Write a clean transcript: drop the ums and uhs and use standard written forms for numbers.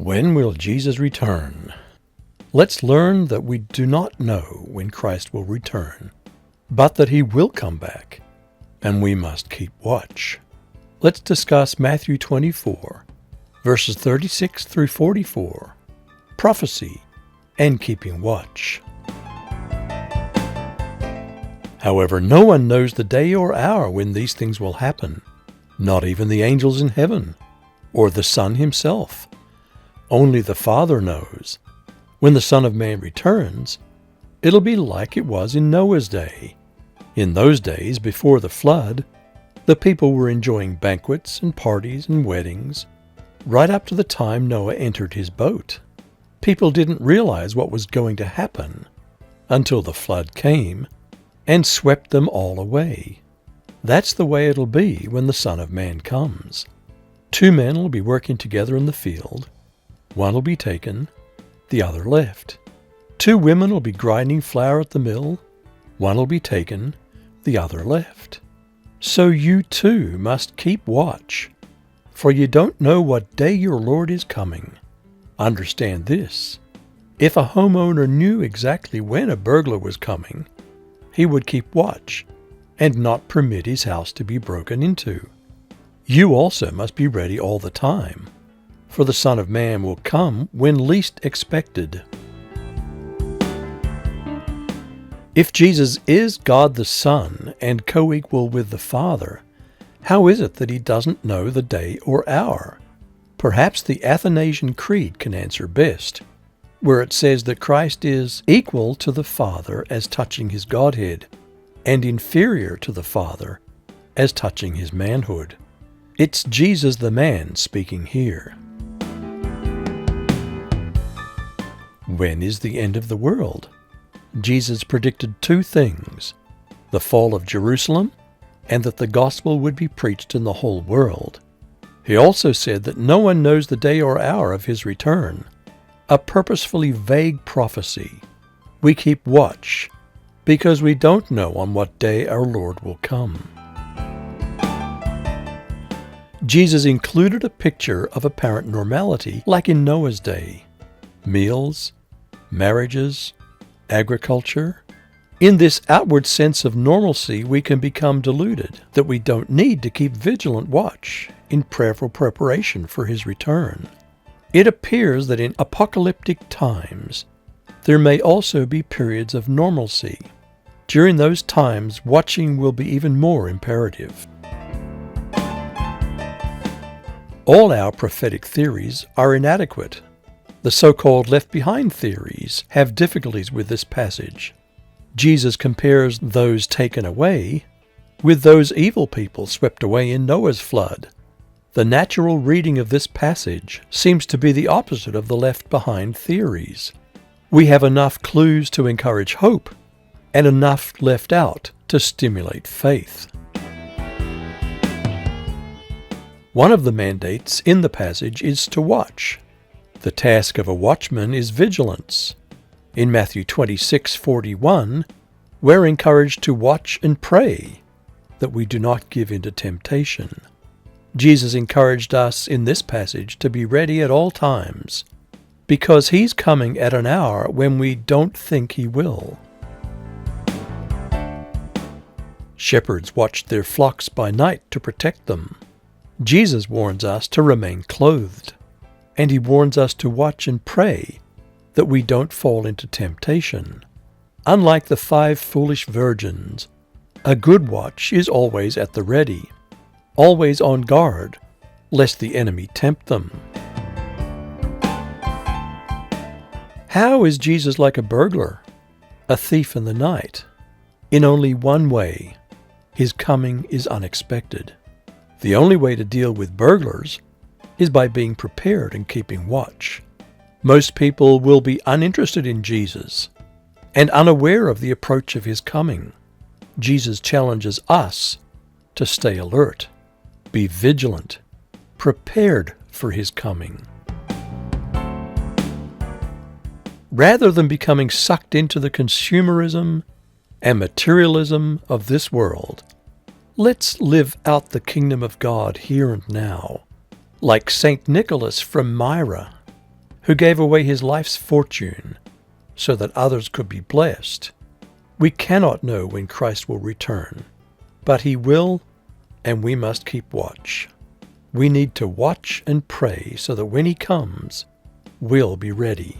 When will Jesus return? Let's learn that we do not know when Christ will return, but that he will come back, and we must keep watch. Let's discuss Matthew 24, verses 36 through 44, prophecy and keeping watch. However, no one knows the day or hour when these things will happen, not even the angels in heaven, or the Son himself. Only the Father knows. When the Son of Man returns, it'll be like it was in Noah's day. In those days, before the flood, the people were enjoying banquets and parties and weddings, right up to the time Noah entered his boat. People didn't realize what was going to happen until the flood came and swept them all away. That's the way it'll be when the Son of Man comes. 2 men will be working together in the field. One will be taken, the other left. 2 women will be grinding flour at the mill. One will be taken, the other left. So you too must keep watch, for you don't know what day your Lord is coming. Understand this: if a homeowner knew exactly when a burglar was coming, he would keep watch and not permit his house to be broken into. You also must be ready all the time, for the Son of Man will come when least expected. If Jesus is God the Son and co-equal with the Father, how is it that he doesn't know the day or hour? Perhaps the Athanasian Creed can answer best, where it says that Christ is equal to the Father as touching his Godhead, and inferior to the Father as touching his manhood. It's Jesus the man speaking here. When is the end of the world? Jesus predicted 2 things: the fall of Jerusalem and that the gospel would be preached in the whole world. He also said that no one knows the day or hour of his return, a purposefully vague prophecy. We keep watch because we don't know on what day our Lord will come. Jesus included a picture of apparent normality like in Noah's day: meals, marriages, agriculture. In this outward sense of normalcy, we can become deluded that we don't need to keep vigilant watch in prayerful preparation for his return. It appears that in apocalyptic times, there may also be periods of normalcy. During those times, watching will be even more imperative. All our prophetic theories are inadequate. The so-called left behind theories have difficulties with this passage. Jesus compares those taken away with those evil people swept away in Noah's flood. The natural reading of this passage seems to be the opposite of the left behind theories. We have enough clues to encourage hope and enough left out to stimulate faith. One of the mandates in the passage is to watch. The task of a watchman is vigilance. In Matthew 26:41, we're encouraged to watch and pray, that we do not give in to temptation. Jesus encouraged us in this passage to be ready at all times, because he's coming at an hour when we don't think he will. Shepherds watched their flocks by night to protect them. Jesus warns us to remain clothed, and he warns us to watch and pray that we don't fall into temptation. Unlike the 5 foolish virgins, a good watch is always at the ready, always on guard, lest the enemy tempt them. How is Jesus like a burglar, a thief in the night? In only one way: his coming is unexpected. The only way to deal with burglars is by being prepared and keeping watch. Most people will be uninterested in Jesus and unaware of the approach of his coming. Jesus challenges us to stay alert, be vigilant, prepared for his coming. Rather than becoming sucked into the consumerism and materialism of this world, let's live out the kingdom of God here and now. Like St. Nicholas from Myra, who gave away his life's fortune so that others could be blessed. We cannot know when Christ will return, but he will, and we must keep watch. We need to watch and pray so that when he comes, we'll be ready.